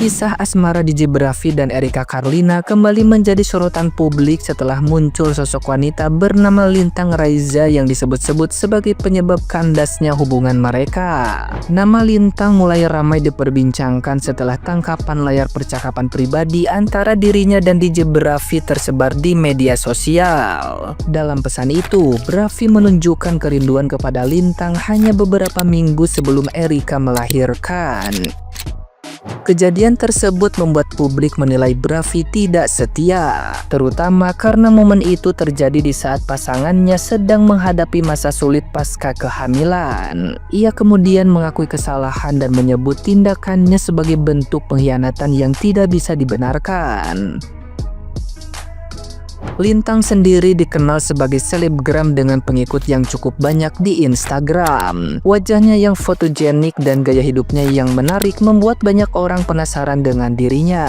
Kisah asmara DJ Bravi dan Erika Carlina kembali menjadi sorotan publik setelah muncul sosok wanita bernama Lintang Raiza yang disebut-sebut sebagai penyebab kandasnya hubungan mereka. Nama Lintang mulai ramai diperbincangkan setelah tangkapan layar percakapan pribadi antara dirinya dan DJ Bravi tersebar di media sosial. Dalam pesan itu, Bravi menunjukkan kerinduan kepada Lintang hanya beberapa minggu sebelum Erika melahirkan. Kejadian tersebut membuat publik menilai Bravi tidak setia, terutama karena momen itu terjadi di saat pasangannya sedang menghadapi masa sulit pasca kehamilan. Ia kemudian mengakui kesalahan dan menyebut tindakannya sebagai bentuk pengkhianatan yang tidak bisa dibenarkan. Lintang sendiri dikenal sebagai selebgram dengan pengikut yang cukup banyak di Instagram. Wajahnya yang fotogenik dan gaya hidupnya yang menarik membuat banyak orang penasaran dengan dirinya.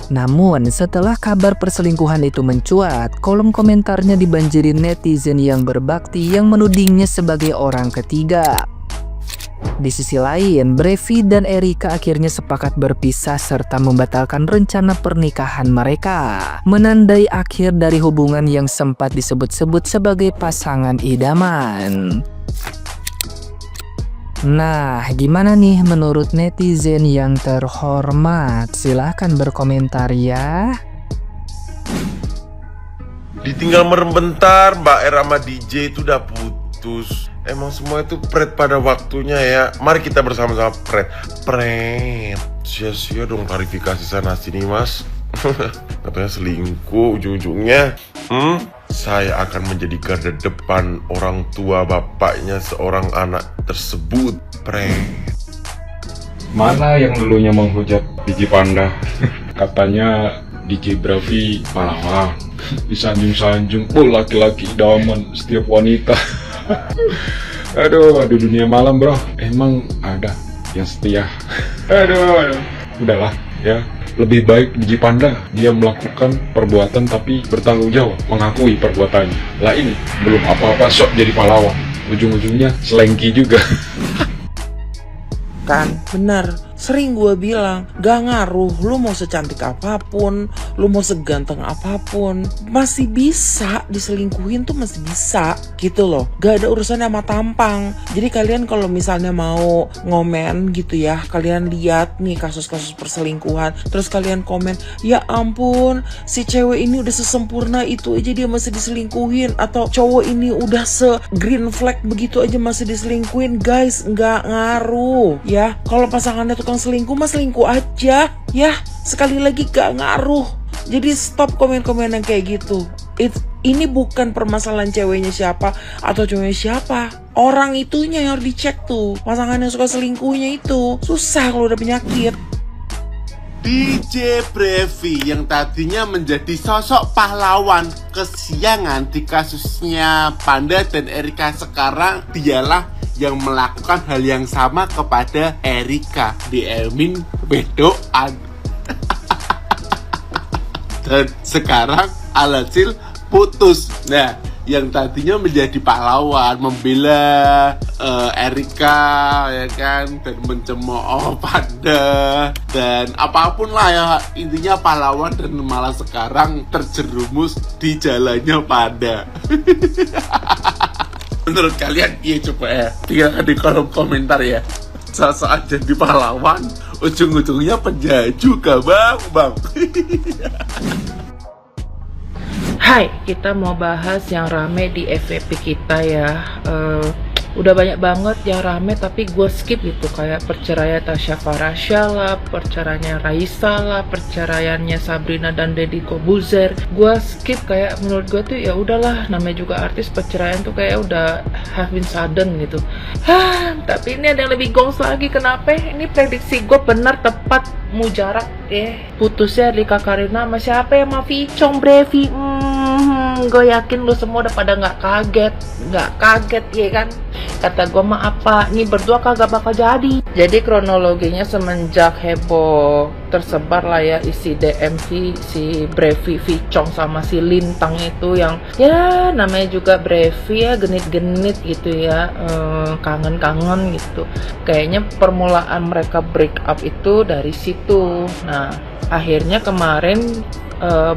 Namun, setelah kabar perselingkuhan itu mencuat, kolom komentarnya dibanjiri netizen yang berbakti yang menudingnya sebagai orang ketiga. Di sisi lain, Bravi dan Erika akhirnya sepakat berpisah serta membatalkan rencana pernikahan mereka, menandai akhir dari hubungan yang sempat disebut-sebut sebagai pasangan idaman. Nah, gimana nih menurut netizen yang terhormat? Silahkan berkomentar ya. Ditinggal merem bentar, Mbak R sama DJ itu udah putus. Emang semua itu pret pada waktunya ya. Mari kita bersama-sama pret. Sia-sia dong klarifikasi sana sini mas. Katanya selingkuh ujung-ujungnya. Saya akan menjadi garda depan orang tua bapaknya seorang anak tersebut. Mana yang dulunya menghujat DJ Panda? Katanya DJ Bravi pahlawan, disanjung-sanjung, laki-laki idaman setiap wanita. Aduh dunia malam bro, emang ada yang setia. Aduh, udahlah ya. Lebih baik DJ Panda dia melakukan perbuatan tapi bertanggung jawab, mengakui perbuatannya. Lah ini belum apa-apa sok jadi pahlawan, ujung-ujungnya selengki juga. Kan benar, sering gue bilang gak ngaruh lu mau secantik apapun, lu mau seganteng apapun, masih bisa diselingkuhin tuh, masih bisa gitu loh. Gak ada urusannya sama tampang. Jadi kalian kalau misalnya mau ngomen gitu ya, kalian lihat nih kasus-kasus perselingkuhan, terus kalian komen, ya ampun si cewek ini udah sesempurna itu aja dia masih diselingkuhin, atau cowok ini udah se-green flag begitu aja masih diselingkuhin. Guys, gak ngaruh ya. Kalau pasangannya tukang selingkuh mas selingkuh aja ya, sekali lagi gak ngaruh. Jadi stop komen-komen yang kayak gitu. Ini bukan permasalahan ceweknya siapa atau cowoknya siapa, orang itunya yang harus dicek tuh. Pasangan yang suka selingkuhnya itu susah kalau udah penyakit. DJ Bravi yang tadinya menjadi sosok pahlawan kesiangan di kasusnya Panda dan Erika, sekarang dialah yang melakukan hal yang sama kepada Erika. Diemin wedoan. Dan sekarang alhasil putus. Nah, yang tadinya menjadi pahlawan, membela Erika ya kan, dan mencemooh Panda dan apapun lah ya, intinya pahlawan, dan malah sekarang terjerumus di jalannya Panda. Menurut kalian iya coba ya, tinggalkan di kolom komentar ya. Saat jadi pahlawan, ujung-ujungnya penjahat juga bang. Hai, kita mau bahas yang rame di FYP kita ya. Udah banyak banget yang rame tapi gue skip gitu, kayak perceraian Tasya Farasya lah, perceraiannya Raisa lah, perceraiannya Sabrina dan Deddy Kobuzer. Gue skip, kayak menurut gue tuh ya udahlah, namanya juga artis, perceraian tuh kayak udah have been sudden gitu. Tapi ini ada yang lebih gongs lagi. Kenapa? Ini prediksi gue benar, tepat, mujarak putusnya Erika Carlina sama siapa ya, sama Vicong Bravi. Gue yakin lu semua udah pada nggak kaget ya kan. Kata gue mah apa, nih berdua kagak bakal jadi. Jadi kronologinya semenjak heboh tersebar lah ya isi DM si Brevi Vicong sama si Lintang itu, yang ya namanya juga Brevi ya, genit-genit gitu ya, kangen-kangen gitu. Kayaknya permulaan mereka break up itu dari situ. Nah akhirnya kemarin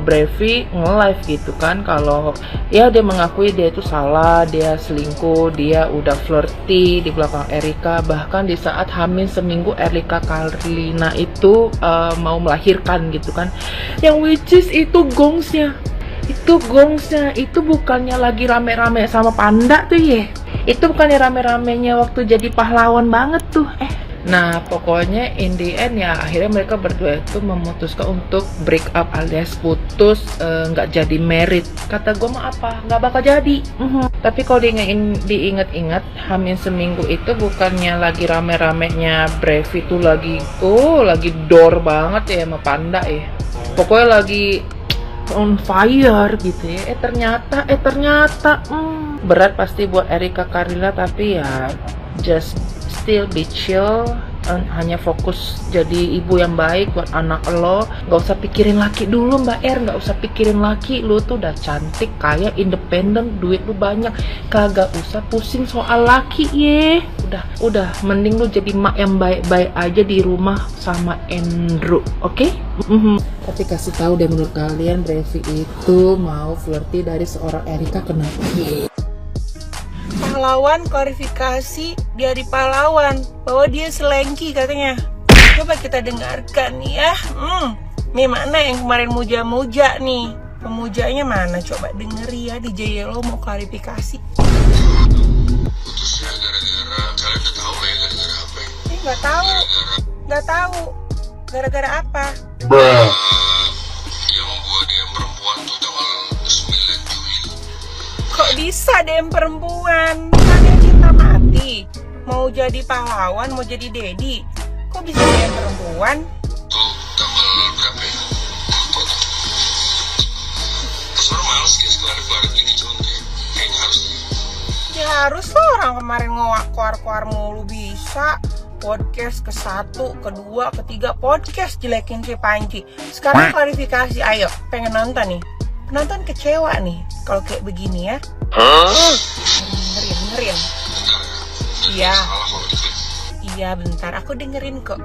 Brevi nge-live gitu kan, kalau ya dia mengakui dia itu salah, dia selingkuh, dia udah flirty di belakang Erika. Bahkan di saat hamil seminggu Erika Carlina itu mau melahirkan gitu kan, yang which is itu gongsnya itu bukannya lagi rame-rame sama Panda tuh ya, itu bukannya rame-ramenya waktu jadi pahlawan banget tuh. Nah pokoknya in the end ya akhirnya mereka berdua itu memutuskan untuk break up alias putus, nggak jadi married. Kata gue mah apa, nggak bakal jadi. Tapi kalau diinget-inget hamil seminggu itu bukannya lagi rame-ramenya Brevi tuh lagi door banget ya sama Panda ya, pokoknya lagi on fire gitu ya. Ternyata berat pasti buat Erika Carlina, tapi ya just still be chill, hanya fokus jadi ibu yang baik buat anak lo. Gak usah pikirin laki dulu Mbak gak usah pikirin laki. Lo tuh udah cantik, kaya, independen, duit lu banyak, kagak usah pusing soal laki ye. Udah mending lu jadi mak yang baik-baik aja di rumah sama Andrew, oke? Tapi kasih tahu deh, menurut kalian Brevi itu mau flirty dari seorang Erika kenapa? Pahlawan klarifikasi dari pahlawan bahwa dia selengki katanya. Coba kita dengarkan nih ya. Nih mana yang kemarin muja-muja nih, pemujanya mana? Coba denger ya, DJ Yellow mau klarifikasi. Putusnya gara-gara, kalian udah tahu lah ya gara-gara apa ya? Nggak tahu. Gara-gara apa? Yang gua DM perempuan tuh tanggal 9 Juli. Kok bisa DM perempuan? Kan cinta mati, mau jadi pahlawan, mau jadi Dedi. Kok bisa DM perempuan? Tuh tanggal berapa ya? Lupa tuh. Terus orang males guys kelar-kelar gini, cuman kayaknya harus. Ya harus lah, orang kemarin ngoak-koar mulu bisa. Podcast ke-1, ke-2, ke-3 podcast jelekin si Panji. Sekarang klarifikasi, ayo, pengen nonton nih. Penonton kecewa nih kalau kayak begini ya. Dengerin. Iya bentar, aku dengerin kok.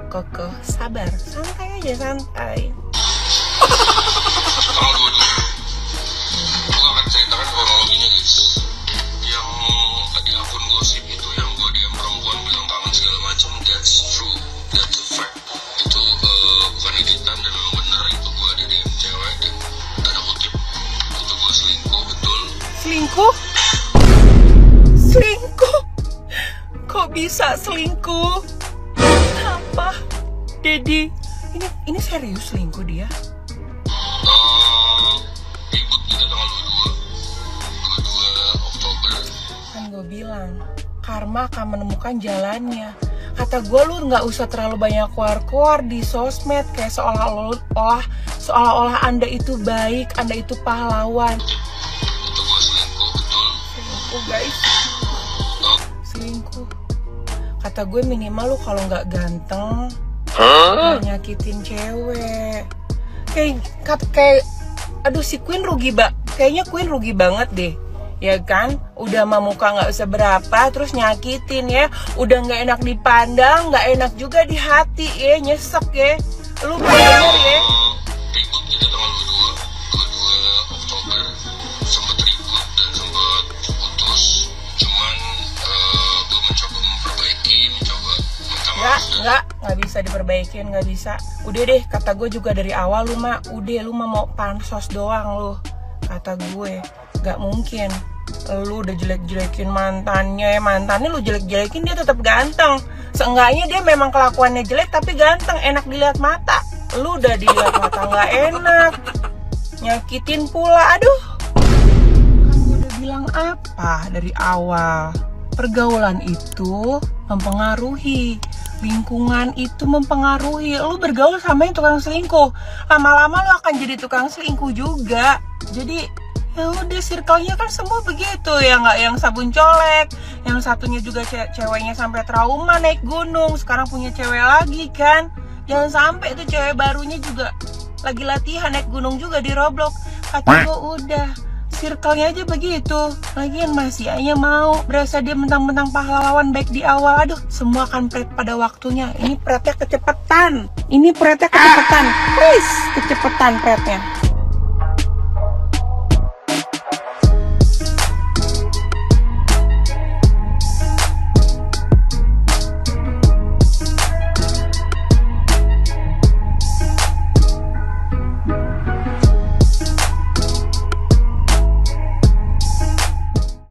Sabar, santai aja, santai. Tanggal 22. Gue akan ceritakan kronologinya guys. Yang di akun gosip itu yang gue DM perempuan bilang kangen segala macam, that's true, that's a fact. Itu bukan editan dan memang bener, itu gue ada DM cewek dan tanda kutip itu gue selingkuh, betul. Selingkuh? Kok bisa selingkuh? Apa? Dedi, ini serius selingkuh dia? Ribut kita tanggal 22 Oktober. Kan gue bilang, karma akan menemukan jalannya. Kata gue, lu nggak usah terlalu banyak keluar di sosmed kayak seolah-olah Anda itu baik, Anda itu pahlawan. Itu gue selingkuh, betul. Selingkuh guys, selingkuh. Kata gue minimal lu kalau nggak ganteng, nggak nyakitin cewek. Kayak, aduh si Queen rugi kayaknya Queen rugi banget deh. Ya kan, udah mah muka nggak usah berapa, terus nyakitin ya, udah nggak enak dipandang, nggak enak juga di hati ya, nyesek ya, lu bener ya. Ribut kita tanggal 22 Oktober, sempat ribut dan sempat putus, cuman gue mencoba memperbaiki, mencoba minta maaf. Nggak bisa diperbaikin, nggak bisa. Udah deh, kata gue juga dari awal lu mah mau pansos doang lu, kata gue. Gak mungkin lu udah jelek-jelekin mantannya lu jelek-jelekin, dia tetap ganteng. Seenggaknya dia memang kelakuannya jelek tapi ganteng, enak dilihat mata. Lu udah dilihat mata gak enak, nyakitin pula. Aduh, kan gue udah bilang apa dari awal, pergaulan itu mempengaruhi, lingkungan itu mempengaruhi. Lu bergaul sama yang tukang selingkuh, lama-lama lu akan jadi tukang selingkuh juga. Jadi Ya udah, circle-nya kan semua begitu ya, nggak yang sabun colek, yang satunya juga ceweknya sampai trauma naik gunung, sekarang punya cewek lagi kan. Jangan sampai tuh cewek barunya juga lagi latihan naik gunung juga di Roblox. Kata gue udah, circle-nya aja begitu. Lagian masih aja mau, berasa dia mentang-mentang pahlawan baik di awal. Aduh, semua akan pret pada waktunya. Ini pretnya kecepetan. Please, kecepetan pretnya.